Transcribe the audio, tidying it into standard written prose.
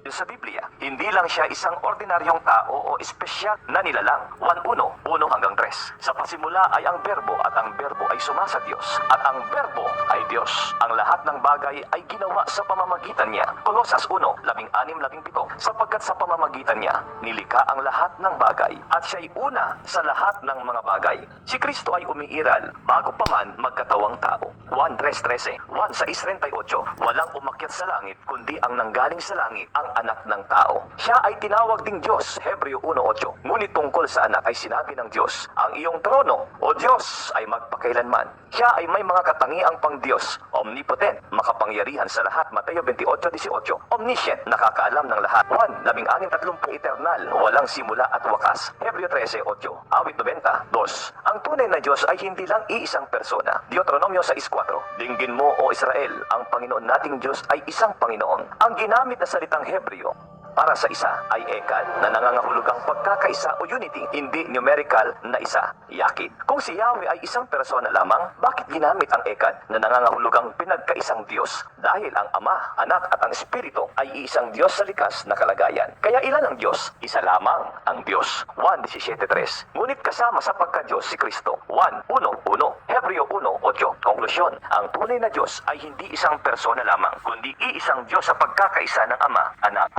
Sa Biblia, hindi lang siya isang ordinaryong tao o espesyal na nilalang. 1:1, 1 hanggang 3. Sa pasimula ay ang berbo at ang berbo ay suma sa Diyos at ang berbo ay Diyos. Ang lahat ng bagay ay ginawa sa pamamagitan niya. Kolosas 1:16-17. Sapagkat sa pamamagitan niya, nilikha ang lahat ng bagay at siya'y una sa lahat ng mga bagay. Si Kristo ay umiiral bago pa man magkatawang tao. 1:13, 1:38. Walang umakyat sa langit kundi ang nanggaling sa langit, ang anak ng tao. Siya ay tinawag ding Diyos, Hebreo 1:8. Ngunit tungkol sa anak ay sinabi ng Diyos, ang iyong trono, o Diyos, ay magpakailanman. Siya ay may mga katangiang pang Diyos, omnipotent, makapangyarihan sa lahat, Mateo 28:18. Omniscient, nakakaalam ng lahat. 1:16-30, eternal, walang simula at wakas, Hebreo 13:8. Awit 90:2. Ang tunay na Diyos ay hindi lang iisang persona, Deuteronomio 6:4. Dinggin mo, o Israel, ang Panginoon nating Diyos ay isang Panginoon. Ang ginamit na salitang Hebreo para sa isa ay ekad na nangangahulugang pagkakaisa o unity, hindi numerical na isa, yakid. Kung si Yahweh ay isang persona lamang, bakit ginamit ang ekad na nangangahulugang pinagkaisang Diyos? Dahil ang Ama, Anak at ang Espiritu ay isang Diyos sa likas na kalagayan. Kaya ilan ang Diyos? Isa lamang ang Diyos. 1:17-3. Ngunit kasama sa pagka-Diyos si Kristo. 1:1-1. Hebreo 1:8. Konklusyon, ang tunay na Diyos ay hindi isang persona lamang, kundi iisang Diyos sa pagkakaisa ng Ama, Anak